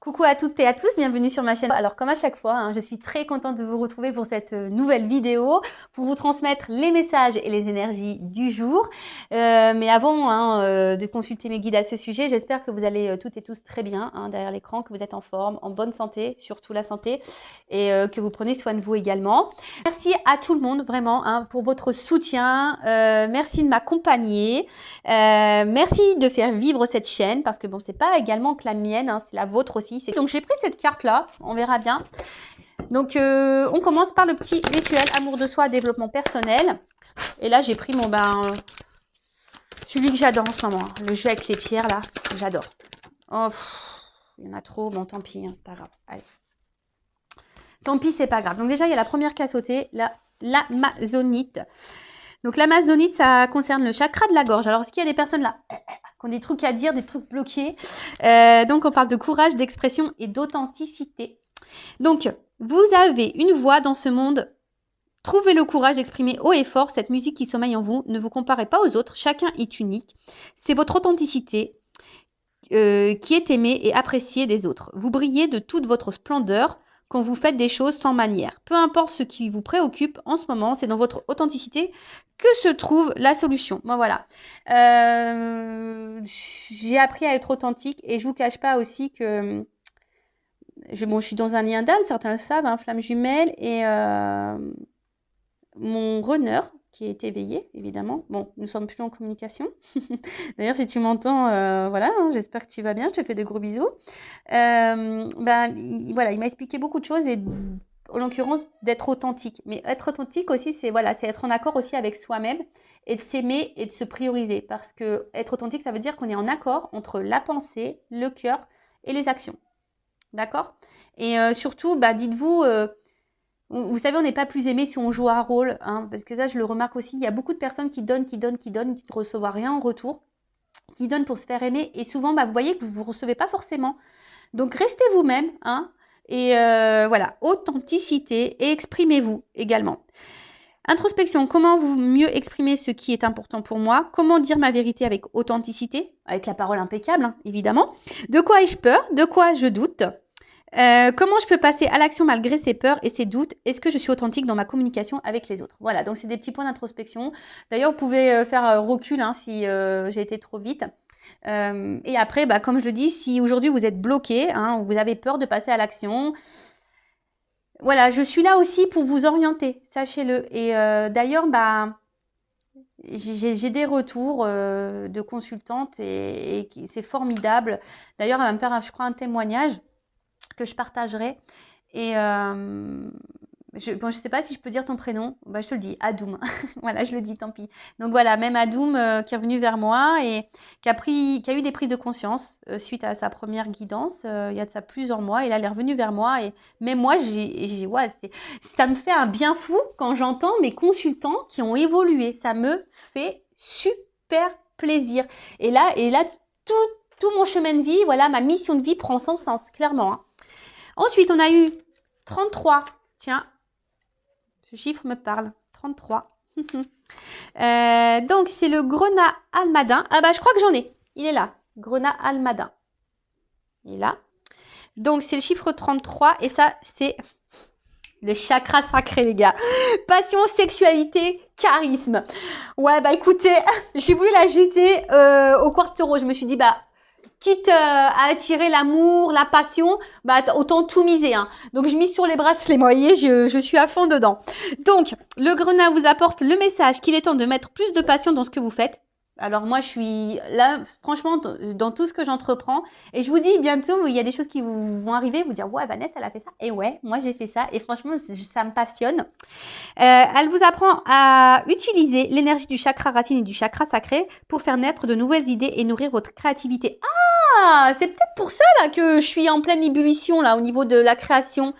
Coucou à toutes et à tous, bienvenue sur ma chaîne. Alors comme à chaque fois, je suis très contente de vous retrouver pour cette nouvelle vidéo, pour vous transmettre les messages et les énergies du jour. Mais avant de consulter mes guides à ce sujet, j'espère que vous allez toutes et tous très bien derrière l'écran, que vous êtes en forme, en bonne santé, surtout la santé, et que vous prenez soin de vous également. Merci à tout le monde vraiment pour votre soutien, merci de m'accompagner, merci de faire vivre cette chaîne, parce que bon, c'est pas également que la mienne, c'est la vôtre aussi. Donc j'ai pris cette carte là, on verra bien. Donc on commence par le petit rituel amour de soi, développement personnel. Et là j'ai pris mon celui que j'adore en ce moment, le jeu avec les pierres là, j'adore. Oh, il y en a trop, bon tant pis, c'est pas grave. Allez. Tant pis, c'est pas grave. Donc déjà il y a la première qui a sauté, l'amazonite. Donc l'amazonite, ça concerne le chakra de la gorge. Alors est-ce qu'il y a des personnes là qui ont des trucs à dire, des trucs bloqués? Donc on parle de courage, d'expression et d'authenticité. Donc vous avez une voix dans ce monde. Trouvez le courage d'exprimer haut et fort cette musique qui sommeille en vous. Ne vous comparez pas aux autres, chacun est unique. C'est votre authenticité qui est aimée et appréciée des autres. Vous brillez de toute votre splendeur quand vous faites des choses sans manière. Peu importe ce qui vous préoccupe en ce moment, c'est dans votre authenticité que se trouve la solution. Bon, voilà. J'ai appris à être authentique et je vous cache pas aussi que je suis dans un lien d'âme, certains le savent, flamme jumelle, et mon runner qui est éveillé, évidemment. Bon, nous sommes plus en communication. D'ailleurs, si tu m'entends, voilà, j'espère que tu vas bien. Je te fais de gros bisous. Voilà, il m'a expliqué beaucoup de choses et en l'occurrence d'être authentique. Mais être authentique aussi, c'est être en accord aussi avec soi-même et de s'aimer et de se prioriser. Parce que être authentique, ça veut dire qu'on est en accord entre la pensée, le cœur et les actions. D'accord? Et surtout, dites-vous... vous savez, on n'est pas plus aimé si on joue un rôle, parce que ça, je le remarque aussi. Il y a beaucoup de personnes qui donnent, qui ne reçoivent rien en retour, qui donnent pour se faire aimer. Et souvent, vous voyez que vous ne recevez pas forcément. Donc, restez vous-même, et voilà, authenticité, et exprimez-vous également. Introspection, comment mieux exprimer ce qui est important pour moi? Comment dire ma vérité avec authenticité? Avec la parole impeccable, évidemment. De quoi ai-je peur? De quoi je doute? Comment je peux passer à l'action malgré ces peurs et ces doutes? Est-ce que je suis authentique dans ma communication avec les autres? Voilà, donc c'est des petits points d'introspection. D'ailleurs, vous pouvez faire recul si j'ai été trop vite. Et après, comme je le dis, si aujourd'hui vous êtes bloqué, vous avez peur de passer à l'action, voilà, je suis là aussi pour vous orienter, sachez-le. Et d'ailleurs, j'ai des retours de consultantes et c'est formidable. D'ailleurs, elle va me faire, je crois, un témoignage que je partagerai. Et je ne sais pas si je peux dire ton prénom. Je te le dis, Adoum. Voilà, je le dis, tant pis. Donc voilà, même Adoum qui est revenu vers moi et qui a eu des prises de conscience suite à sa première guidance il y a de ça plusieurs mois. Et là, elle est revenue vers moi. Et même moi, ça me fait un bien fou quand j'entends mes consultants qui ont évolué. Ça me fait super plaisir. Et là tout mon chemin de vie, voilà, ma mission de vie prend son sens, clairement. Ensuite, on a eu 33. Tiens, ce chiffre me parle. 33. Donc, c'est le grenat almadin. Je crois que j'en ai. Il est là. Grenat almadin. Il est là. Donc, c'est le chiffre 33. Et ça, c'est le chakra sacré, les gars. Passion, sexualité, charisme. Ouais, écoutez, j'ai voulu la jeter au quartero. Je me suis dit, quitte à attirer l'amour, la passion, autant tout miser. Donc, je mise sur les bracelets. Vous voyez, je suis à fond dedans. Donc, le grenat vous apporte le message qu'il est temps de mettre plus de passion dans ce que vous faites. Alors, moi, je suis là, franchement, dans tout ce que j'entreprends. Et je vous dis, bientôt, il y a des choses qui vont arriver. Vous dire, ouais, Vanessa, elle a fait ça. Et ouais, moi, j'ai fait ça. Et franchement, ça me passionne. Elle vous apprend à utiliser l'énergie du chakra racine et du chakra sacré pour faire naître de nouvelles idées et nourrir votre créativité. C'est peut-être pour ça là que je suis en pleine ébullition là au niveau de la création.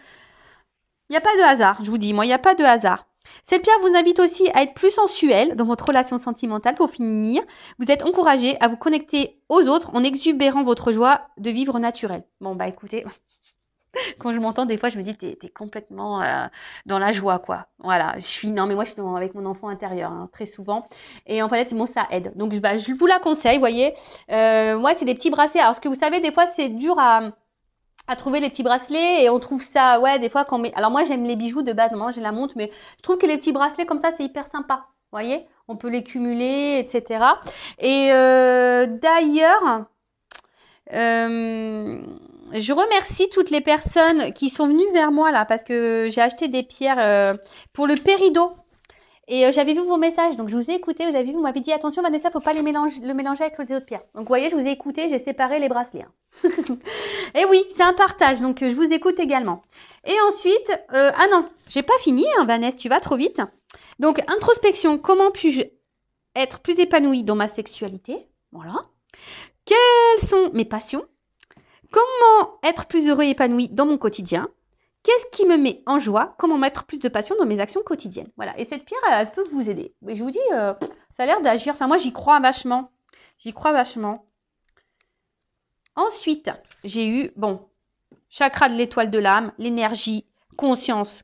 Il n'y a pas de hasard, je vous dis, moi, il n'y a pas de hasard. Cette pierre vous invite aussi à être plus sensuel dans votre relation sentimentale. Pour finir, vous êtes encouragé à vous connecter aux autres en exubérant votre joie de vivre naturel. Bon, écoutez, quand je m'entends, des fois, je me dis, t'es complètement dans la joie, quoi. Voilà, non, mais moi, je suis avec mon enfant intérieur, très souvent. Et en fait, ça aide. Donc, je vous la conseille, vous voyez. Moi, c'est des petits bracelets. Alors, ce que vous savez, des fois, c'est dur à trouver les petits bracelets et on trouve ça, ouais, des fois quand on met... Alors moi j'aime les bijoux de base, moi j'ai la montre, mais je trouve que les petits bracelets comme ça c'est hyper sympa, vous voyez, on peut les cumuler, etc. Et d'ailleurs, je remercie toutes les personnes qui sont venues vers moi là parce que j'ai acheté des pierres pour le péridot. Et j'avais vu vos messages, donc je vous ai écouté, vous avez vu, vous m'avez dit attention Vanessa, faut pas le mélanger avec les autres pierres. Donc vous voyez, je vous ai écouté, j'ai séparé les bracelets. Hein. Et oui, c'est un partage, donc je vous écoute également. Et ensuite, ah non, j'ai pas fini, hein, Vanessa, tu vas trop vite. Donc introspection, comment puis-je être plus épanouie dans ma sexualité? Voilà. Quelles sont mes passions? Comment être plus heureux et épanoui dans mon quotidien? Qu'est-ce qui me met en joie? Comment mettre plus de passion dans mes actions quotidiennes? Voilà. Et cette pierre, elle peut vous aider. Mais je vous dis, ça a l'air d'agir. Enfin, moi, j'y crois vachement. J'y crois vachement. Ensuite, j'ai eu, bon, chakra de l'étoile de l'âme, l'énergie, conscience,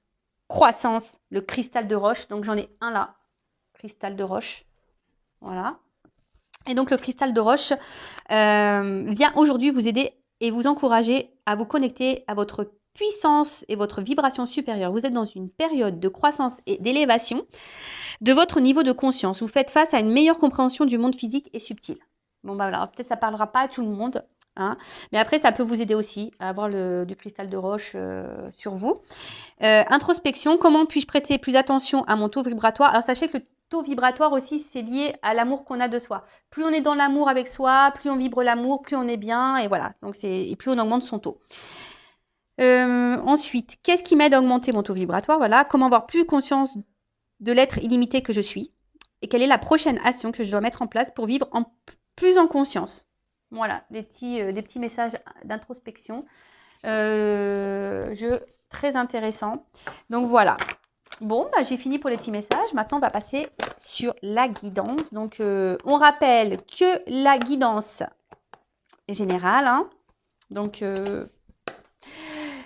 croissance, le cristal de roche. Donc, j'en ai un là. Cristal de roche. Voilà. Et donc, le cristal de roche vient aujourd'hui vous aider et vous encourager à vous connecter à votre puissance et votre vibration supérieure. Vous êtes dans une période de croissance et d'élévation de votre niveau de conscience. Vous faites face à une meilleure compréhension du monde physique et subtil. Bon, bah voilà, peut-être ça ne parlera pas à tout le monde, hein, mais après, ça peut vous aider aussi à avoir du cristal de roche sur vous. Introspection, comment puis-je prêter plus attention à mon taux vibratoire? Alors, sachez que le taux vibratoire aussi, c'est lié à l'amour qu'on a de soi. Plus on est dans l'amour avec soi, plus on vibre l'amour, plus on est bien, et voilà. Donc, et plus on augmente son taux. Ensuite, qu'est-ce qui m'aide à augmenter mon taux vibratoire? Voilà, comment avoir plus conscience de l'être illimité que je suis et quelle est la prochaine action que je dois mettre en place pour vivre plus en conscience. Voilà, des petits messages d'introspection. Très intéressant. Donc voilà. Bon, bah, j'ai fini pour les petits messages. Maintenant, on va passer sur la guidance. Donc, on rappelle que la guidance est générale. Hein. Donc,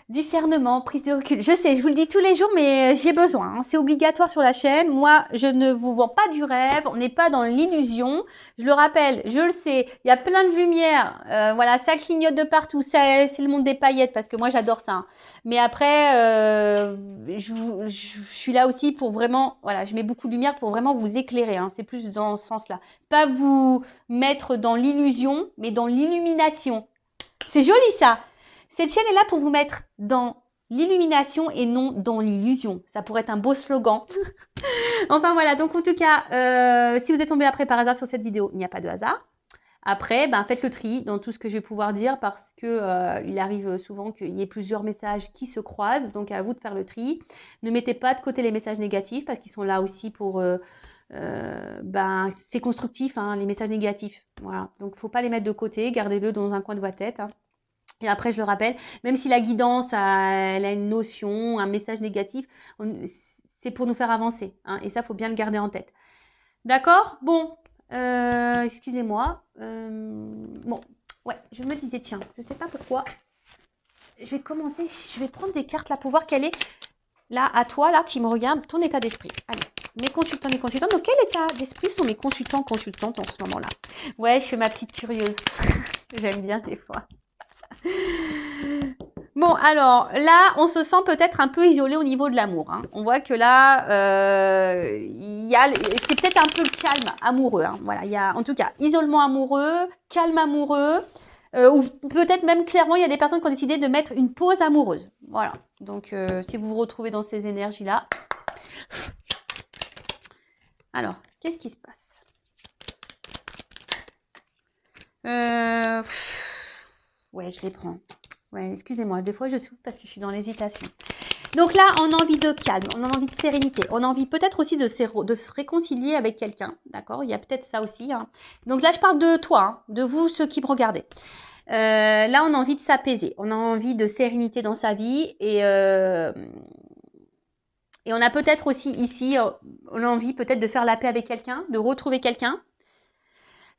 discernement, prise de recul. Je sais, je vous le dis tous les jours, mais j'ai besoin. Hein. C'est obligatoire sur la chaîne. Moi, je ne vous vends pas du rêve. On n'est pas dans l'illusion. Je le rappelle, je le sais. Il y a plein de lumière. Voilà, ça clignote de partout. C'est le monde des paillettes parce que moi, j'adore ça. Hein. Mais après, je suis là aussi pour vraiment... Voilà, je mets beaucoup de lumière pour vraiment vous éclairer. Hein. C'est plus dans ce sens-là. Pas vous mettre dans l'illusion, mais dans l'illumination. C'est joli ça. Cette chaîne est là pour vous mettre dans l'illumination et non dans l'illusion. Ça pourrait être un beau slogan. Enfin voilà, donc en tout cas, si vous êtes tombé après par hasard sur cette vidéo, il n'y a pas de hasard. Après, ben, faites le tri dans tout ce que je vais pouvoir dire parce que il arrive souvent qu'il y ait plusieurs messages qui se croisent. Donc à vous de faire le tri. Ne mettez pas de côté les messages négatifs parce qu'ils sont là aussi pour... ben, c'est constructif, hein, les messages négatifs. Voilà. Donc il ne faut pas les mettre de côté. Gardez-le dans un coin de votre tête. Hein. Et après, je le rappelle, même si la guidance elle a une notion, un message négatif, c'est pour nous faire avancer. Hein, et ça, il faut bien le garder en tête. D'accord? Bon, excusez-moi. Bon, ouais, je me disais, tiens, je ne sais pas pourquoi. Je vais commencer, je vais prendre des cartes là pour voir quel est, là, à toi, là, qui me regarde, ton état d'esprit. Allez, mes consultants, mes consultantes. Donc, quel état d'esprit sont mes consultants, consultantes en ce moment-là? Ouais, je fais ma petite curieuse. J'aime bien des fois. Bon, alors là, on se sent peut-être un peu isolé au niveau de l'amour. Hein. On voit que là, c'est peut-être un peu le calme amoureux. Hein. Voilà, il y a en tout cas isolement amoureux, calme amoureux, ou peut-être même clairement, il y a des personnes qui ont décidé de mettre une pause amoureuse. Voilà, donc si vous vous retrouvez dans ces énergies-là. Alors, qu'est-ce qui se passe? Ouais, je les prends. Ouais, excusez-moi, des fois je souffle parce que je suis dans l'hésitation. Donc là, on a envie de calme, on a envie de sérénité, on a envie peut-être aussi de se réconcilier avec quelqu'un, d'accord? Il y a peut-être ça aussi. Hein. Donc là, je parle de toi, hein, de vous, ceux qui me regardez. Là, on a envie de s'apaiser, on a envie de sérénité dans sa vie et on a peut-être aussi ici, on a envie peut-être de faire la paix avec quelqu'un, de retrouver quelqu'un.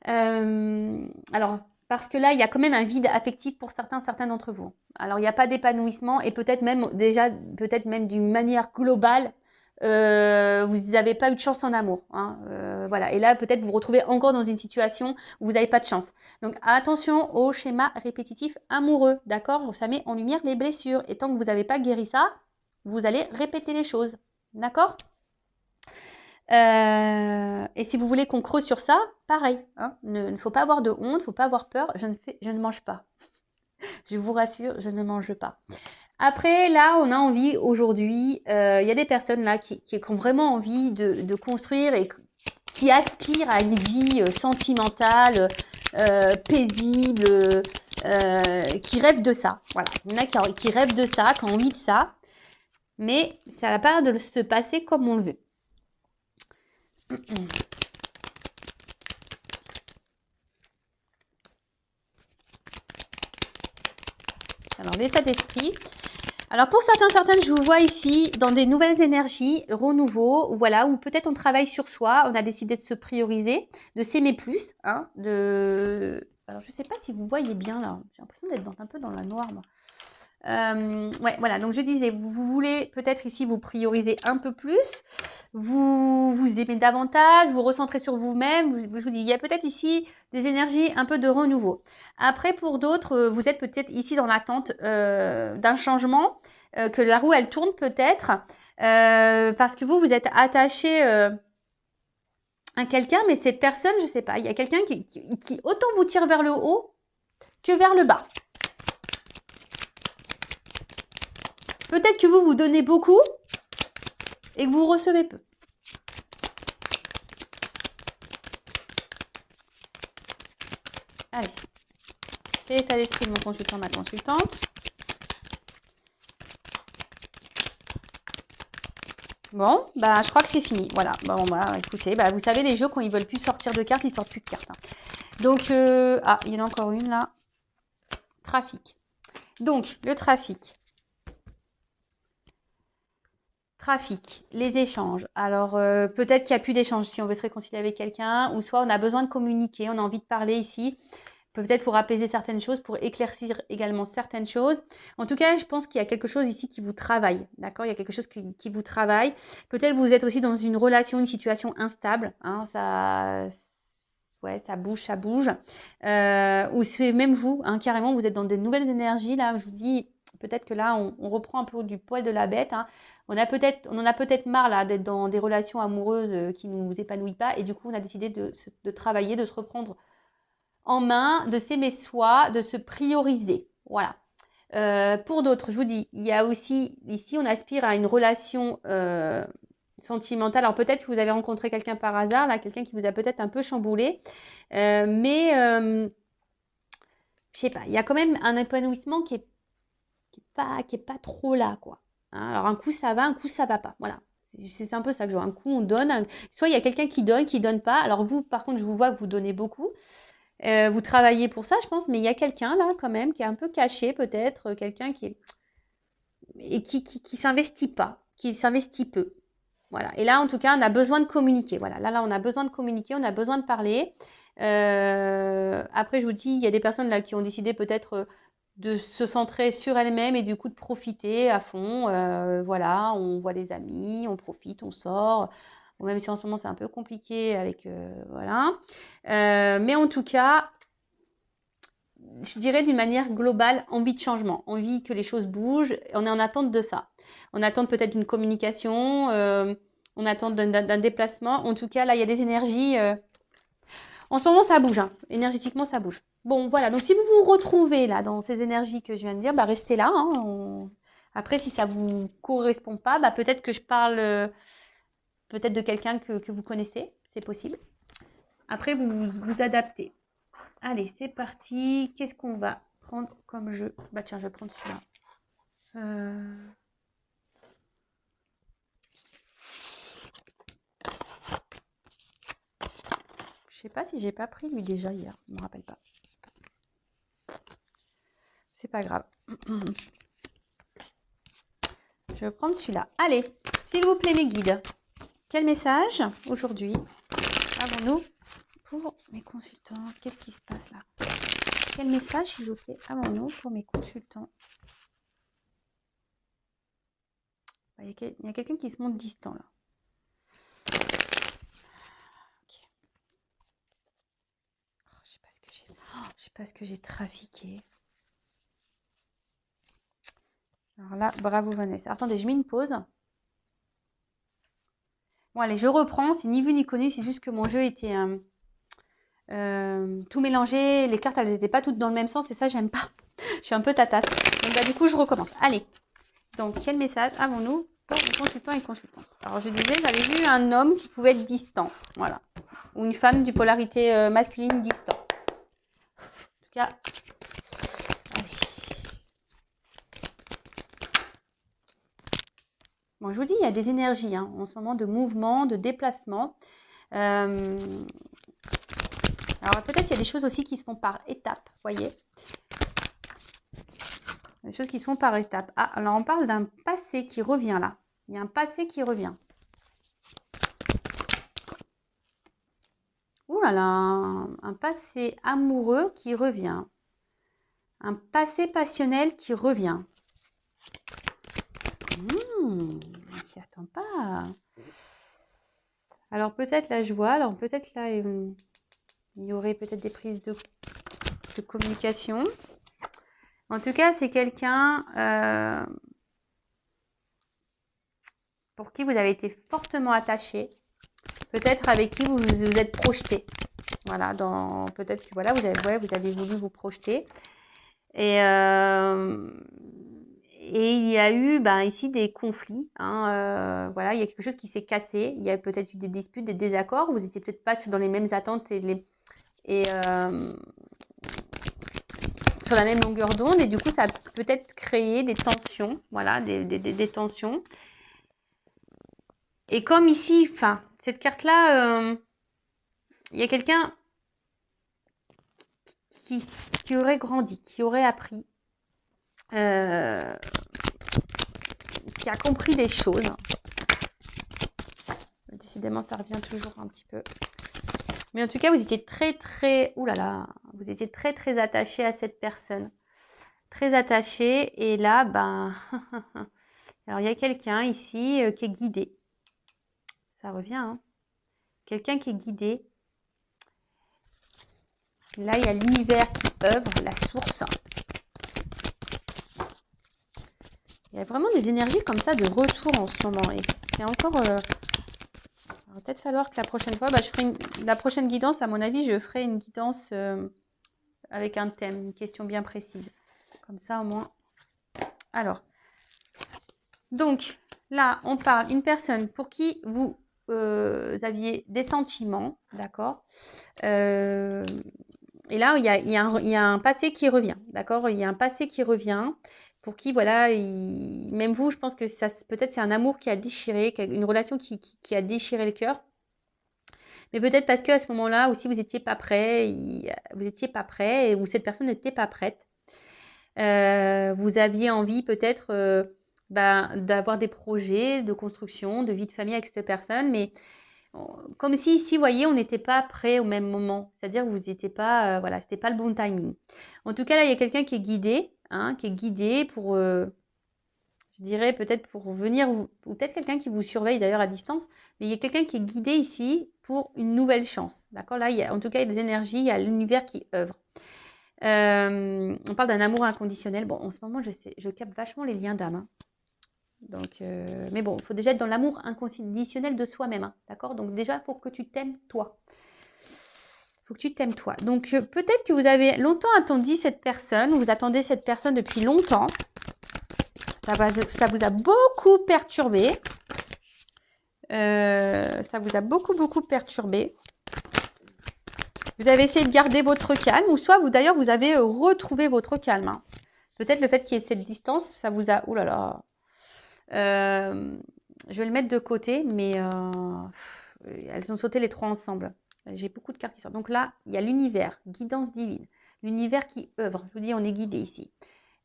Alors... Parce que là, il y a quand même un vide affectif pour certains d'entre vous. Alors, il n'y a pas d'épanouissement et peut-être même déjà, peut-être même d'une manière globale, vous n'avez pas eu de chance en amour. Hein, voilà. Et là, peut-être vous vous retrouvez encore dans une situation où vous n'avez pas de chance. Donc, attention au schéma répétitif amoureux, d'accord? Ça met en lumière les blessures. Et tant que vous n'avez pas guéri ça, vous allez répéter les choses, d'accord? Et si vous voulez qu'on creuse sur ça, pareil. Hein, il ne faut pas avoir de honte, il ne faut pas avoir peur. Je ne mange pas. Je vous rassure, je ne mange pas. Après, là, on a envie aujourd'hui, il y a des personnes là qui ont vraiment envie de construire et qui aspirent à une vie sentimentale, paisible, qui rêvent de ça. Voilà, il y en a qui rêvent de ça, qui ont envie de ça, mais ça n'a pas l'air de se passer comme on le veut. Alors, l'état d'esprit. Alors, pour certaines, je vous vois ici dans des nouvelles énergies, renouveau, voilà, ou peut-être on travaille sur soi, on a décidé de se prioriser, de s'aimer plus, hein, Alors, je ne sais pas si vous voyez bien, là, j'ai l'impression d'être un peu dans la noire, moi. Ouais, voilà, donc je disais, vous voulez peut-être ici vous prioriser un peu plus, vous aimez davantage, vous recentrez sur vous-même, je vous dis, il y a peut-être ici des énergies un peu de renouveau. Après, pour d'autres, vous êtes peut-être ici dans l'attente d'un changement, que la roue, elle tourne peut-être, parce que vous êtes attaché à quelqu'un, mais cette personne, je ne sais pas, il y a quelqu'un qui autant vous tire vers le haut que vers le bas. Peut-être que vous donnez beaucoup et que vous recevez peu. Allez. Quel état d'esprit de mon consultant, ma consultante? Bon, bah, je crois que c'est fini. Voilà. Bon, bah, écoutez, bah, vous savez, les jeux, quand ils veulent plus sortir de cartes, ils sortent plus de cartes. Hein. Donc, ah, il y en a encore une là. Trafic. Donc, le trafic. Trafic, les échanges. Alors, peut-être qu'il n'y a plus d'échanges si on veut se réconcilier avec quelqu'un, ou soit on a besoin de communiquer, on a envie de parler ici, peut-être pour apaiser certaines choses, pour éclaircir également certaines choses. En tout cas, je pense qu'il y a quelque chose ici qui vous travaille, d'accord? Il y a quelque chose qui vous travaille. Peut-être vous êtes aussi dans une relation, une situation instable, hein, ouais, ça bouge. Ou c'est même vous, hein, carrément, vous êtes dans des nouvelles énergies, là, je vous dis, peut-être que là, on reprend un peu du poil de la bête, hein. On en a peut-être marre là d'être dans des relations amoureuses qui ne nous épanouissent pas, et du coup, on a décidé de travailler, de se reprendre en main, de s'aimer soi, de se prioriser. Voilà. Pour d'autres, je vous dis, il y a aussi, ici, on aspire à une relation sentimentale. Alors peut-être que vous avez rencontré quelqu'un par hasard, là, quelqu'un qui vous a peut-être un peu chamboulé, mais je sais pas, il y a quand même un épanouissement qui est pas trop là, quoi. Hein, alors un coup ça va, un coup ça va pas. Voilà. C'est un peu ça que je vois. Un coup on donne, soit il y a quelqu'un qui donne pas. Alors vous, par contre, je vous vois que vous donnez beaucoup. Vous travaillez pour ça, je pense, mais il y a quelqu'un là quand même qui est un peu caché peut-être, quelqu'un qui est et qui s'investit pas, qui s'investit peu. Voilà. Et là, en tout cas, on a besoin de communiquer. Voilà. Là, on a besoin de communiquer, on a besoin de parler. Après, je vous dis, il y a des personnes là qui ont décidé peut-être de se centrer sur elles-mêmes et du coup de profiter à fond. Voilà, on voit les amis, on profite, on sort. Bon, même si en ce moment c'est un peu compliqué avec voilà. Mais en tout cas, je dirais d'une manière globale, envie de changement, envie que les choses bougent. On est en attente de ça. On attend peut-être d'une communication, on attend d'un déplacement. En tout cas, là, il y a des énergies. En ce moment, ça bouge. Hein. Énergétiquement, ça bouge. Bon, voilà. Donc, si vous vous retrouvez là dans ces énergies que je viens de dire, bah, restez là. Hein. Après, si ça ne vous correspond pas, bah, peut-être que je parle peut-être de quelqu'un que vous connaissez. C'est possible. Après, vous adaptez. Allez, c'est parti. Qu'est-ce qu'on va prendre comme jeu? Bah tiens, je vais prendre celui-là. Je sais pas si j'ai pas pris lui déjà hier. Je me rappelle pas. C'est pas grave. Je vais prendre celui-là. Allez, s'il vous plaît mes guides. Quel message aujourd'hui avons-nous pour mes consultants? Qu'est-ce qui se passe là? Quel message, s'il vous plaît, avons-nous pour mes consultants? Il y a quelqu'un qui se montre distant là. Ok. Oh, je sais pas ce que j'ai. Oh, je sais pas ce que j'ai trafiqué. Alors là, bravo Vanessa. Attendez, je mets une pause. Bon allez, je reprends. C'est ni vu ni connu. C'est juste que mon jeu était tout mélangé. Les cartes, elles n'étaient pas toutes dans le même sens et ça, j'aime pas. Je suis un peu tatasse. Donc bah, du coup, je recommence. Allez. Donc, quel message avons-nous pour les consultants et consultantes? Alors, je disais, j'avais vu un homme qui pouvait être distant. Voilà. Ou une femme du polarité masculine distant. En tout cas, allez. Bon, je vous dis, il y a des énergies hein, en ce moment de mouvement, de déplacement. Alors, peut-être qu'il y a des choses aussi qui se font par étapes, voyez. Des choses qui se font par étapes. Ah, alors on parle d'un passé qui revient là. Il y a un passé qui revient. Ouh là là, un passé amoureux qui revient. Un passé passionnel qui revient. On s'y attend pas. Alors peut-être la joie, alors peut-être là il y aurait peut-être des prises de communication. En tout cas, c'est quelqu'un pour qui vous avez été fortement attaché. Peut-être avec qui vous vous êtes projeté. Voilà, peut-être que voilà, vous avez voulu vous projeter. Et il y a eu ici des conflits. Hein, voilà, il y a quelque chose qui s'est cassé. Il y a peut-être eu des disputes, des désaccords. Vous n'étiez peut-être pas dans les mêmes attentes et sur la même longueur d'onde. Et du coup, ça a peut-être créé des tensions. Voilà, des tensions. Et comme ici, enfin, cette carte-là, il y a quelqu'un qui aurait grandi, qui aurait appris, qui a compris des choses. Décidément, ça revient toujours un petit peu. Mais en tout cas, vous étiez vous étiez très attaché à cette personne. Très attaché. Et là, alors il y a quelqu'un ici qui est guidé. Ça revient, hein. Quelqu'un qui est guidé. Là, il y a l'univers qui œuvre, la source. Il y a vraiment des énergies comme ça de retour en ce moment. Et c'est encore... il va peut-être falloir que la prochaine fois, je ferai la prochaine guidance, à mon avis, je ferai une guidance avec un thème, une question bien précise. Comme ça, au moins. Alors, donc, là, on parle d'une personne pour qui vous aviez des sentiments, d'accord. Et là, il y a un passé qui revient, d'accord. Il y a un passé qui revient pour qui, voilà, même vous, je pense que ça, peut-être c'est un amour qui a déchiré, une relation qui a déchiré le cœur. Mais peut-être parce qu'à ce moment-là aussi, vous n'étiez pas prêt, ou cette personne n'était pas prête. Vous aviez envie peut-être d'avoir des projets de construction, de vie de famille avec cette personne, mais comme si ici, vous voyez, on n'était pas prêt au même moment. C'est-à-dire que vous n'étiez pas, voilà, c'était pas le bon timing. En tout cas, là, il y a quelqu'un qui est guidé, hein, pour, je dirais peut-être pour venir, ou peut-être quelqu'un qui vous surveille d'ailleurs à distance, mais il y a quelqu'un qui est guidé ici pour une nouvelle chance. D'accord. Là, en tout cas, il y a des énergies, il y a l'univers qui œuvre. On parle d'un amour inconditionnel. Bon, en ce moment, je capte vachement les liens d'âme. Hein. Donc, mais bon, il faut déjà être dans l'amour inconditionnel de soi-même. Hein, d'accord. Donc déjà, il faut que tu t'aimes toi. Il faut que tu t'aimes toi. Donc, peut-être que vous avez longtemps attendu cette personne, ou vous attendez cette personne depuis longtemps. Ça vous a beaucoup perturbé. Ça vous a beaucoup perturbé. Vous avez essayé de garder votre calme, ou soit d'ailleurs vous avez retrouvé votre calme. Hein. Peut-être le fait qu'il y ait cette distance, ça vous a... Ouh là là. Je vais le mettre de côté, mais elles ont sauté les trois ensemble. J'ai beaucoup de cartes qui sortent. Donc là, il y a l'univers, guidance divine. L'univers qui œuvre. Je vous dis, on est guidé ici.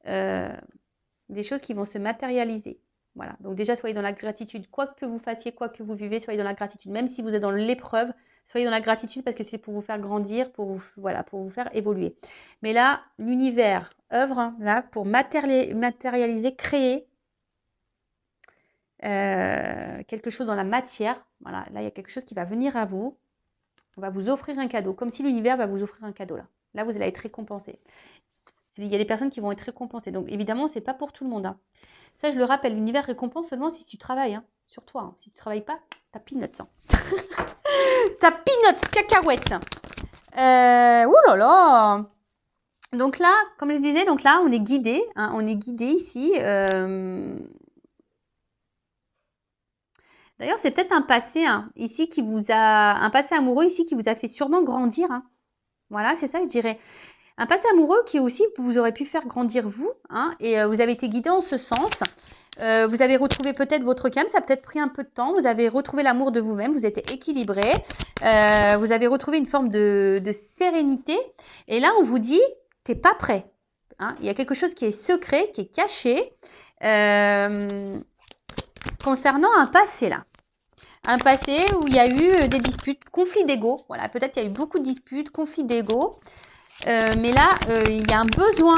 Des choses qui vont se matérialiser. Voilà. Donc déjà, soyez dans la gratitude. Quoi que vous fassiez, quoi que vous vivez, soyez dans la gratitude. Même si vous êtes dans l'épreuve, soyez dans la gratitude parce que c'est pour vous faire grandir, pour vous faire évoluer. Mais là, l'univers œuvre là pour matérialiser, créer quelque chose dans la matière. Voilà, là, il y a quelque chose qui va venir à vous. On va vous offrir un cadeau, comme si l'univers va vous offrir un cadeau là. Là, vous allez être récompensé. Il y a des personnes qui vont être récompensées. Donc, évidemment, ce n'est pas pour tout le monde. Hein. Ça, je le rappelle, l'univers récompense seulement si tu travailles hein, sur toi. Hein. Si tu ne travailles pas, t'as peanuts. Hein. T'as peanuts, cacahuètes. Ouh là là. Donc là, comme je disais, donc là, on est guidé. Hein, on est guidé ici. D'ailleurs, c'est peut-être un passé hein, ici qui vous a... Un passé amoureux ici qui vous a fait sûrement grandir. Hein. Voilà, c'est ça que je dirais. Un passé amoureux qui aussi vous aurait pu faire grandir vous. Hein, et vous avez été guidé en ce sens. Vous avez retrouvé peut-être votre calme, ça a peut-être pris un peu de temps. Vous avez retrouvé l'amour de vous-même, vous êtes équilibré. Vous avez retrouvé une forme de sérénité. Et là, on vous dit, t'es pas prêt. Hein, il y a quelque chose qui est secret, qui est caché. Concernant un passé là. Un passé où il y a eu des disputes, conflits d'ego. Voilà, peut-être qu'il y a eu beaucoup de disputes, conflits d'ego. Mais là, il y a un besoin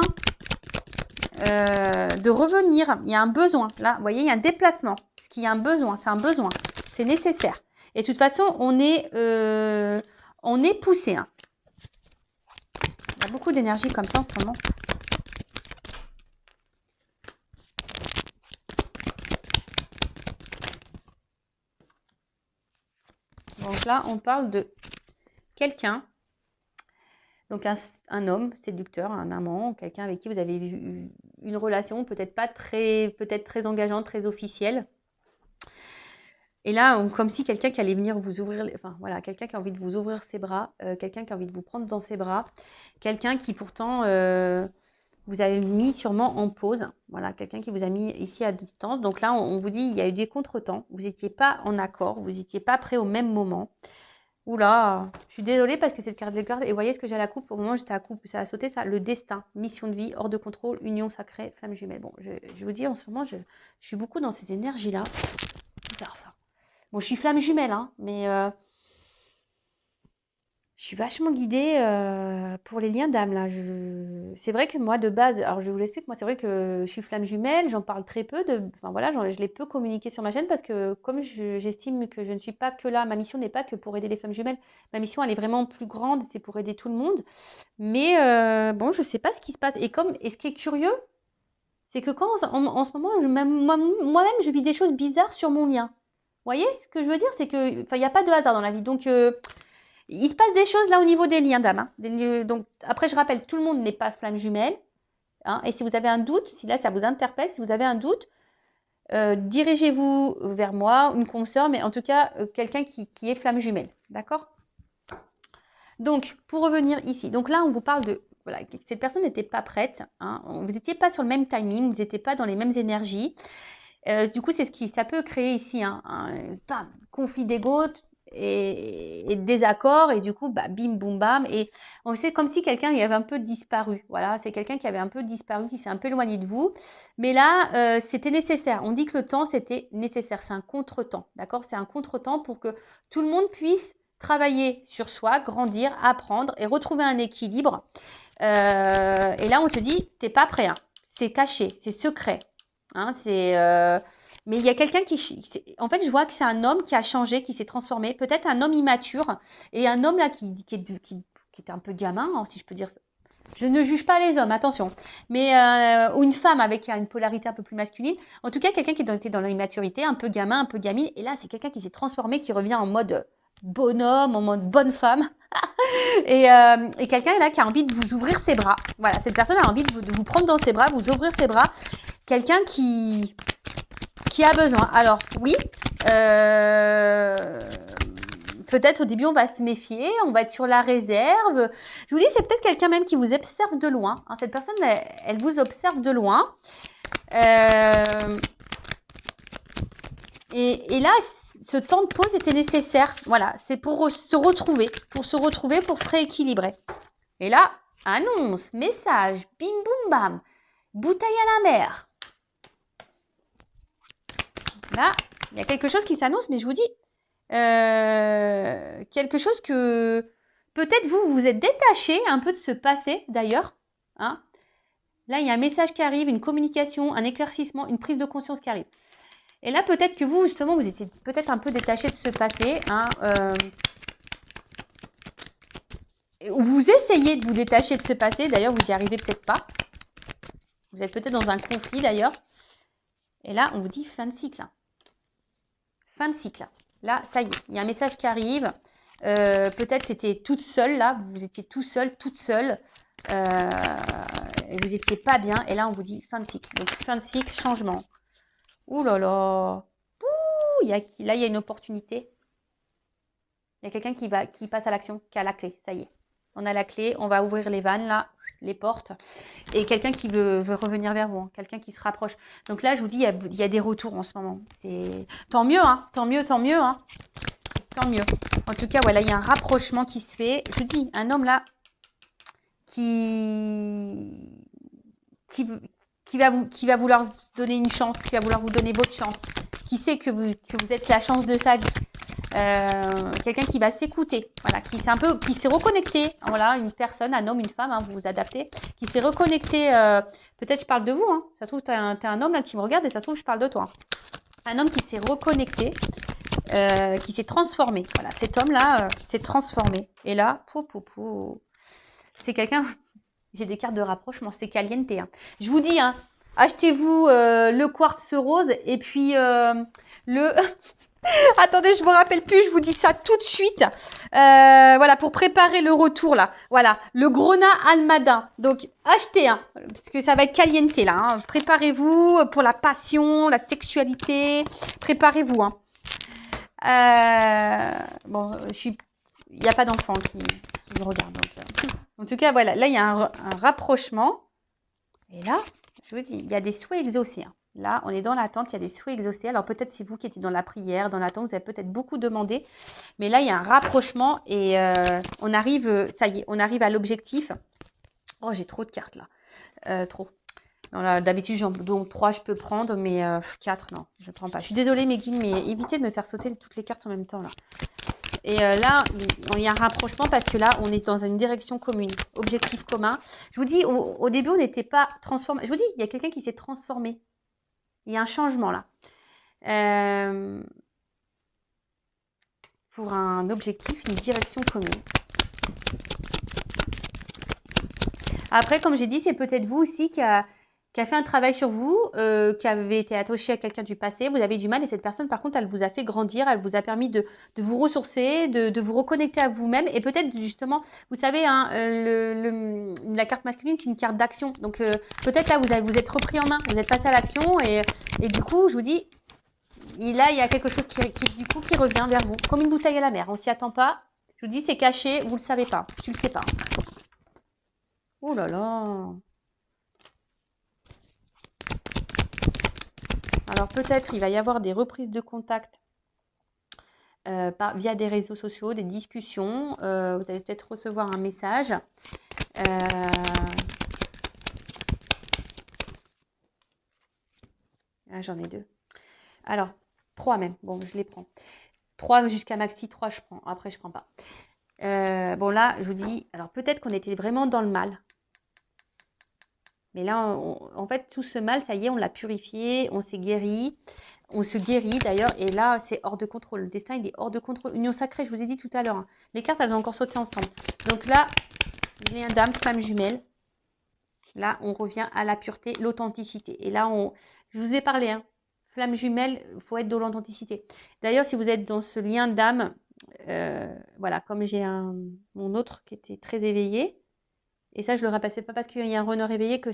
de revenir. Il y a un besoin. Là, vous voyez, il y a un déplacement. Parce qu'il y a un besoin. C'est un besoin. C'est nécessaire. Et de toute façon, on est poussé. Hein. Il y a beaucoup d'énergie comme ça en ce moment. Donc là, on parle de quelqu'un, donc un homme séducteur, un amant, quelqu'un avec qui vous avez eu une relation peut-être très engageante, très officielle. Et là, comme si quelqu'un qui allait venir vous ouvrir, enfin voilà, quelqu'un qui a envie de vous ouvrir ses bras, quelqu'un qui a envie de vous prendre dans ses bras, quelqu'un qui pourtant vous avez mis sûrement en pause, voilà, quelqu'un qui vous a mis ici à distance. Donc là, on vous dit, il y a eu des contretemps, vous n'étiez pas en accord, vous n'étiez pas prêts au même moment. Oula, je suis désolée parce que cette carte de garde, et vous voyez ce que j'ai à la coupe, au moment où ça a sauté, ça, le destin, mission de vie, hors de contrôle, union sacrée, femme jumelle. Bon, je vous dis, en ce moment, je suis beaucoup dans ces énergies-là. Bizarre ça. Bon, je suis flamme jumelle, hein, mais je suis vachement guidée pour les liens d'âme, là. C'est vrai que moi, de base, alors je vous l'explique, moi, c'est vrai que je suis flamme jumelle, j'en parle très peu, enfin voilà, je l'ai peu communiqué sur ma chaîne parce que comme j'estime que je ne suis pas que là, ma mission n'est pas que pour aider les femmes jumelles, ma mission, elle est vraiment plus grande, c'est pour aider tout le monde. Mais bon, je ne sais pas ce qui se passe. Et ce qui est curieux, c'est que quand en ce moment, moi-même, je vis des choses bizarres sur mon lien. Vous voyez ce que je veux dire? C'est que, enfin, il n'y a pas de hasard dans la vie. Donc, il se passe des choses là au niveau des liens d'âme. Hein. Donc, après, je rappelle, tout le monde n'est pas flamme jumelle. Hein, et si vous avez un doute, si là, ça vous interpelle, si vous avez un doute, dirigez-vous vers moi, une consoeur, mais en tout cas, quelqu'un qui est flamme jumelle. D'accord? Donc, pour revenir ici. Donc là, on vous parle de... Voilà, cette personne n'était pas prête. Hein, vous n'étiez pas sur le même timing, vous n'étiez pas dans les mêmes énergies. Du coup, c'est ça peut créer ici un conflit d'ego et désaccord. Et du coup, bah, bim, boum, bam. Et c'est comme si quelqu'un avait un peu disparu. Voilà, c'est quelqu'un qui avait un peu disparu, qui s'est un peu éloigné de vous. Mais là, c'était nécessaire. On dit que le temps, c'était nécessaire. C'est un contretemps. D'accord? C'est un contretemps pour que tout le monde puisse travailler sur soi, grandir, apprendre et retrouver un équilibre. Et là, on te dit, t'es pas prêt. Hein. C'est caché, c'est secret. Hein, mais il y a quelqu'un en fait, je vois que c'est un homme qui a changé, qui s'est transformé. Peut-être un homme immature et un homme là qui était un peu gamin, hein, si je peux dire ça. Je ne juge pas les hommes, attention. Mais ou une femme avec une polarité un peu plus masculine. En tout cas, quelqu'un qui était dans l'immaturité, un peu gamin, un peu gamine. Et là, c'est quelqu'un qui s'est transformé, qui revient en mode bonhomme, en mode bonne femme. et quelqu'un là qui a envie de vous ouvrir ses bras. Voilà, cette personne a envie de vous prendre dans ses bras, vous ouvrir ses bras. Quelqu'un qui a besoin. Alors, oui, peut-être au début, on va se méfier, on va être sur la réserve. Je vous dis, c'est peut-être quelqu'un même qui vous observe de loin. Hein, cette personne, elle vous observe de loin. Et là, ce temps de pause était nécessaire. Voilà, c'est pour se retrouver, pour se rééquilibrer. Et là, annonce, message, bim, boum, bam, bouteille à la mer. Là, il y a quelque chose qui s'annonce, mais je vous dis, quelque chose que peut-être vous êtes détaché un peu de ce passé d'ailleurs. Hein. Là, il y a un message qui arrive, une communication, un éclaircissement, une prise de conscience qui arrive. Et là, peut-être que vous, justement, vous étiez peut-être un peu détaché de ce passé. Hein, vous essayez de vous détacher de ce passé. D'ailleurs, vous n'y arrivez peut-être pas. Vous êtes peut-être dans un conflit, d'ailleurs. Et là, on vous dit fin de cycle. Fin de cycle. Là, ça y est, il y a un message qui arrive. Peut-être c'était toute seule, là. Vous étiez tout seul, toute seule. Et vous n'étiez pas bien. Et là, on vous dit fin de cycle. Donc, fin de cycle, changement. Ouh là là. Ouh, là, il y a une opportunité. Il y a quelqu'un qui passe à l'action, qui a la clé. Ça y est. On a la clé. On va ouvrir les vannes, là, les portes. Et quelqu'un qui veut revenir vers vous. Hein, quelqu'un qui se rapproche. Donc là, je vous dis, il y a des retours en ce moment. C'est tant mieux, hein. Tant mieux, tant mieux, hein. Tant mieux. En tout cas, voilà, il y a un rapprochement qui se fait. Je vous dis, un homme là qui va vouloir vous donner une chance, qui va vouloir vous donner votre chance, qui sait que vous êtes la chance de sa vie. Quelqu'un qui va s'écouter, voilà, qui s'est reconnecté, voilà, une personne, un homme, une femme, hein, vous vous adaptez, qui s'est reconnecté, peut-être je parle de vous, hein, ça se trouve t'es un homme là qui me regarde et ça se trouve je parle de toi. Un homme qui s'est reconnecté, qui s'est transformé, voilà, cet homme-là s'est transformé. Et là, c'est quelqu'un, j'ai des cartes de rapprochement, c'est caliente. Hein. Je vous dis, hein, achetez-vous le quartz rose et puis le... Attendez, je me rappelle plus, je vous dis ça tout de suite. Voilà, pour préparer le retour là. Voilà, le Grona Almada. Donc, achetez un, parce que ça va être caliente là. Hein. Préparez-vous pour la passion, la sexualité. Préparez-vous. Hein. Bon, il n'y a pas d'enfant qui me regarde. Donc, en tout cas, voilà, là, il y a un rapprochement. Et là, je vous dis, il y a des souhaits exaucés. Hein. Là, on est dans l'attente, il y a des souhaits exaucés. Alors, peut-être c'est vous qui étiez dans la prière, dans l'attente, vous avez peut-être beaucoup demandé. Mais là, il y a un rapprochement et on arrive, ça y est, on arrive à l'objectif. Oh, j'ai trop de cartes là. Trop. D'habitude, donc 3, je peux prendre, mais 4, non, je ne prends pas. Je suis désolée, mes guides, mais évitez de me faire sauter toutes les cartes en même temps. Là. Et là, il y a un rapprochement parce que là, on est dans une direction commune, objectif commun. Je vous dis, au début, on n'était pas transformé. Je vous dis, il y a quelqu'un qui s'est transformé. Il y a un changement là. Pour un objectif, une direction commune. Après, comme j'ai dit, c'est peut-être vous aussi qui a fait un travail sur vous, qui avez été attaché à quelqu'un du passé, vous avez du mal et cette personne, par contre, elle vous a fait grandir, elle vous a permis de vous ressourcer, de vous reconnecter à vous-même et peut-être justement, vous savez, hein, la carte masculine, c'est une carte d'action. Donc, peut-être là, vous êtes repris en main, vous êtes passé à l'action et du coup, je vous dis, là, il y a quelque chose qui revient vers vous, comme une bouteille à la mer. On s'y attend pas. Je vous dis, c'est caché, vous le savez pas, tu le sais pas. Oh là là. Alors peut-être il va y avoir des reprises de contact via des réseaux sociaux, des discussions. Vous allez peut-être recevoir un message. J'en ai 2. Alors, 3 même. Bon, je les prends. 3 jusqu'à maxi 3, je prends. Après, je prends pas. Bon, là, je vous dis, alors peut-être qu'on était vraiment dans le mal. Mais là, en fait, tout ce mal, ça y est, on l'a purifié, on s'est guéri, on se guérit d'ailleurs. Et là, c'est hors de contrôle. Le destin, il est hors de contrôle. Union sacrée, je vous ai dit tout à l'heure. Hein. Les cartes, elles ont encore sauté ensemble. Donc là, lien d'âme, flamme jumelle. Là, on revient à la pureté, l'authenticité. Et là, je vous ai parlé, hein. Flamme jumelle, il faut être dans l'authenticité. D'ailleurs, si vous êtes dans ce lien d'âme, voilà, comme j'ai mon autre qui était très éveillé, et ça, je ne le repassais pas parce qu'il y a un runner éveillé que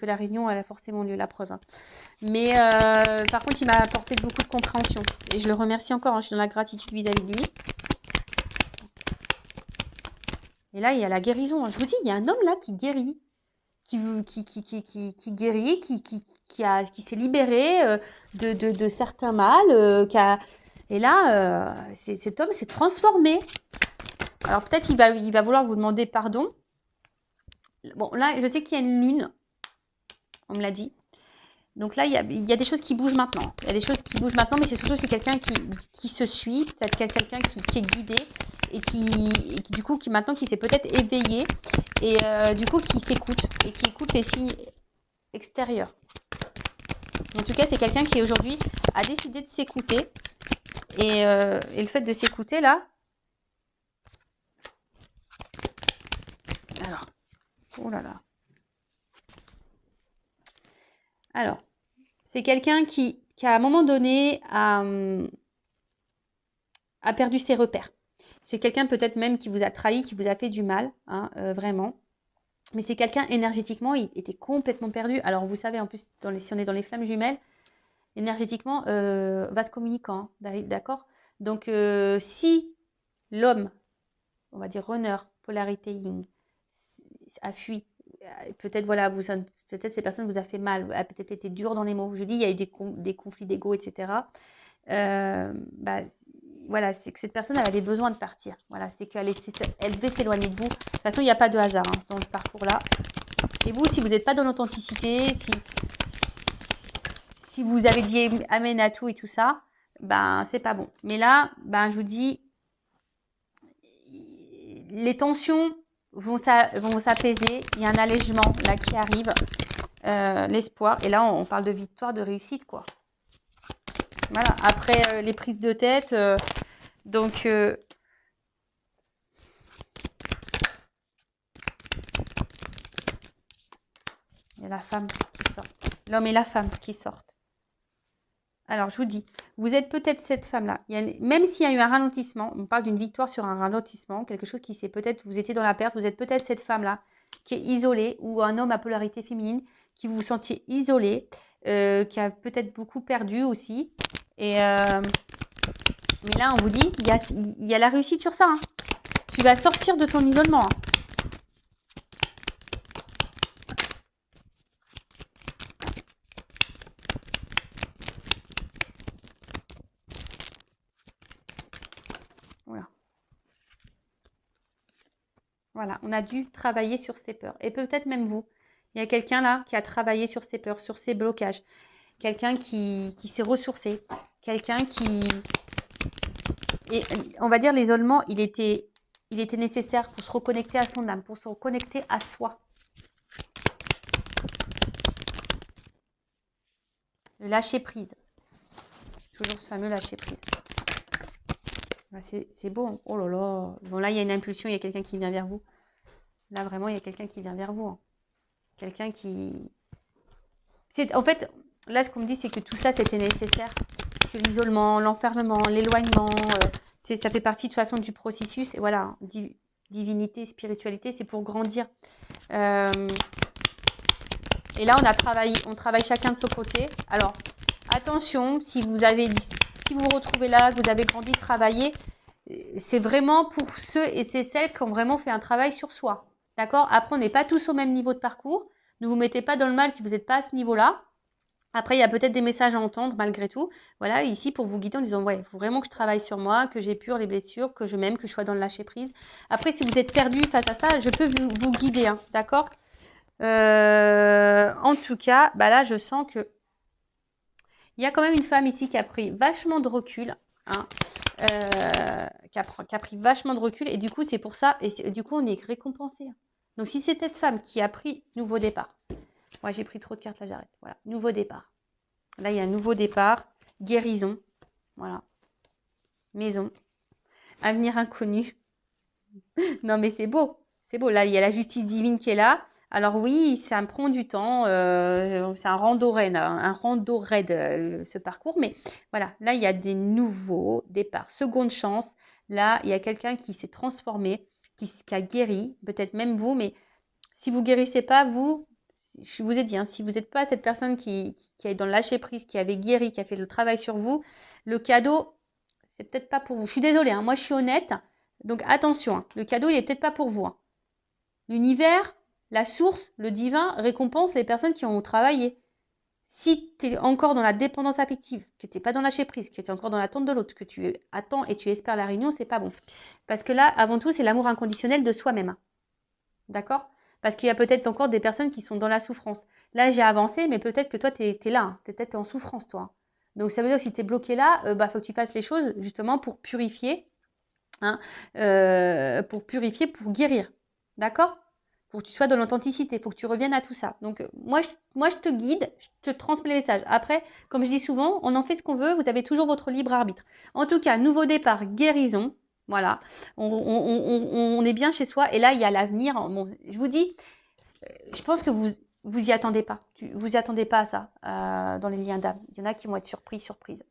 la réunion elle a forcément lieu, la preuve. Hein. Mais par contre, il m'a apporté beaucoup de compréhension. Et je le remercie encore, hein, je suis dans la gratitude vis-à-vis de lui. Et là, il y a la guérison. Hein. Je vous dis, il y a un homme là qui guérit. Qui guérit, qui s'est libéré de certains mâles. Et là, cet homme s'est transformé. Alors peut-être il va vouloir vous demander pardon. Bon, là, je sais qu'il y a une lune. On me l'a dit. Donc là, il y a des choses qui bougent maintenant. Il y a des choses qui bougent maintenant, mais c'est surtout c'est quelqu'un qui se suit, peut-être quelqu'un qui est guidé et qui du coup, maintenant, qui s'est peut-être éveillé et du coup, qui s'écoute et qui écoute les signes extérieurs. En tout cas, c'est quelqu'un qui aujourd'hui a décidé de s'écouter. Et le fait de s'écouter là. Alors, oh là là. Alors, c'est quelqu'un qui à un moment donné a perdu ses repères. C'est quelqu'un peut-être même qui vous a trahi, qui vous a fait du mal, hein, vraiment. Mais c'est quelqu'un énergétiquement, il était complètement perdu. Alors vous savez, en plus, si on est dans les flammes jumelles, énergétiquement, vase communicant, hein, d'accord? Donc si l'homme, on va dire runner, polarité yin, a fui, peut-être voilà, peut-être ces personnes vous a fait mal, a peut-être été dur dans les mots. Je dis, il y a eu des conflits d'ego, etc. Bah, voilà, c'est que cette personne, elle avait besoin de partir. Voilà, c'est qu'elle devait s'éloigner de vous. De toute façon, il n'y a pas de hasard hein, dans ce parcours-là. Et vous, si vous n'êtes pas dans l'authenticité, si vous avez dit amen à tout et tout ça, ben c'est pas bon. Mais là, ben je vous dis, les tensions vont s'apaiser. Il y a un allègement là qui arrive, l'espoir. Et là, on parle de victoire, de réussite, quoi. Voilà. Après les prises de tête, donc il y a la femme qui sort. L'homme et la femme qui sortent. Alors, je vous dis, vous êtes peut-être cette femme-là. Même s'il y a eu un ralentissement, on parle d'une victoire sur un ralentissement, quelque chose qui s'est peut-être, vous étiez dans la perte, vous êtes peut-être cette femme-là qui est isolée, ou un homme à polarité féminine, qui vous sentiez isolé, qui a peut-être beaucoup perdu aussi. Et mais là, on vous dit, il y a la réussite sur ça. Hein. Tu vas sortir de ton isolement. Hein. Voilà. Voilà, on a dû travailler sur ses peurs. Et peut-être même vous. Il y a quelqu'un là qui a travaillé sur ses peurs, sur ses blocages. Quelqu'un qui s'est ressourcé. Quelqu'un qui... Et on va dire l'isolement, il était nécessaire pour se reconnecter à son âme, pour se reconnecter à soi. Le lâcher prise. Toujours ce fameux lâcher prise. C'est beau. Hein. Oh là là. Bon là, il y a une impulsion, il y a quelqu'un qui vient vers vous. Là, vraiment, il y a quelqu'un qui vient vers vous. Hein. Quelqu'un qui... En fait, là, ce qu'on me dit, c'est que tout ça, c'était nécessaire. Que l'isolement, l'enfermement, l'éloignement, ça fait partie de toute façon du processus. Et voilà, divinité, spiritualité, c'est pour grandir. Et là, on travaille chacun de son côté. Alors, attention, si vous vous retrouvez là, que vous avez grandi, travaillé, c'est vraiment pour ceux et celles qui ont vraiment fait un travail sur soi. D'accord? Après, on n'est pas tous au même niveau de parcours. Ne vous mettez pas dans le mal si vous n'êtes pas à ce niveau-là. Après, il y a peut-être des messages à entendre malgré tout. Voilà, ici pour vous guider en disant, ouais, il faut vraiment que je travaille sur moi, que j'épure les blessures, que je m'aime, que je sois dans le lâcher prise. Après, si vous êtes perdu face à ça, je peux vous guider, hein, d'accord? En tout cas, bah là, je sens que il y a quand même une femme ici qui a pris vachement de recul, hein, qui a pris vachement de recul. Et du coup, c'est pour ça, et du coup, on est récompensé. Hein. Donc, si c'est cette femme qui a pris nouveau départ, ouais, j'ai pris trop de cartes, là, j'arrête. Voilà, nouveau départ. Là, il y a un nouveau départ, guérison, voilà, maison, avenir inconnu. Non, mais c'est beau, c'est beau. Là, il y a la justice divine qui est là. Alors oui, ça me prend du temps, c'est un rando raid, ce parcours. Mais voilà, là, il y a des nouveaux départs, seconde chance. Là, il y a quelqu'un qui s'est transformé, qui a guéri, peut-être même vous, mais si vous guérissez pas, je vous ai dit, hein, si vous n'êtes pas cette personne qui est dans le lâcher prise, qui avait guéri, qui a fait le travail sur vous, le cadeau, c'est peut-être pas pour vous. Je suis désolée, hein, moi je suis honnête, donc attention, hein, le cadeau il est peut-être pas pour vous. Hein. L'univers, la source, le divin récompense les personnes qui ont travaillé. Si tu es encore dans la dépendance affective, que tu n'es pas dans le lâcher prise, que tu es encore dans l'attente de l'autre, que tu attends et tu espères la réunion, c'est pas bon. Parce que là, avant tout, c'est l'amour inconditionnel de soi-même. Hein. D'accord ? Parce qu'il y a peut-être encore des personnes qui sont dans la souffrance. Là, j'ai avancé, mais peut-être que toi, tu es là. Hein. Tu es peut-être en souffrance, toi. Donc, ça veut dire que si tu es bloqué là, faut que tu fasses les choses justement pour purifier. Hein, pour guérir. D'accord? pour que tu sois dans l'authenticité, pour que tu reviennes à tout ça. Donc, moi, je te guide, je te transmets les messages. Après, comme je dis souvent, on en fait ce qu'on veut, vous avez toujours votre libre arbitre. En tout cas, nouveau départ, guérison. Voilà, on est bien chez soi et là, il y a l'avenir. Bon, je vous dis, je pense que vous y attendez pas. Vous y attendez pas à ça dans les liens d'âme. Il y en a qui vont être surprises.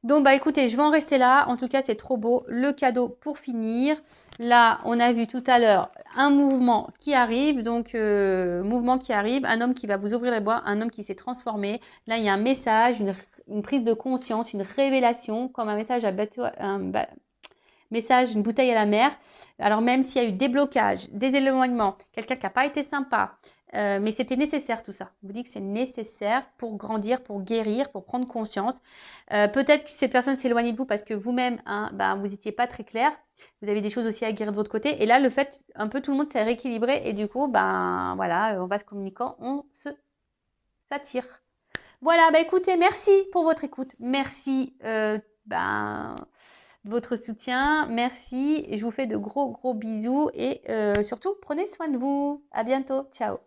Donc, bah écoutez, je vais en rester là. En tout cas, c'est trop beau. Le cadeau pour finir. Là, on a vu tout à l'heure un mouvement qui arrive. Donc, mouvement qui arrive. Un homme qui va vous ouvrir les bras. Un homme qui s'est transformé. Là, il y a un message, une prise de conscience, une révélation, comme un message à bateau, message, une bouteille à la mer. Alors même s'il y a eu des blocages, des éloignements, quelqu'un qui n'a pas été sympa, mais c'était nécessaire tout ça. Je vous dis que c'est nécessaire pour grandir, pour guérir, pour prendre conscience. Peut-être que cette personne s'éloigne de vous parce que vous-même, hein, vous n'étiez pas très clair. Vous avez des choses aussi à guérir de votre côté. Et là, le fait, un peu tout le monde s'est rééquilibré et du coup, voilà, on va se communiquant, on s'attire. Voilà, écoutez, merci pour votre écoute. Merci, de votre soutien. Merci. Je vous fais de gros bisous et surtout, prenez soin de vous. À bientôt. Ciao.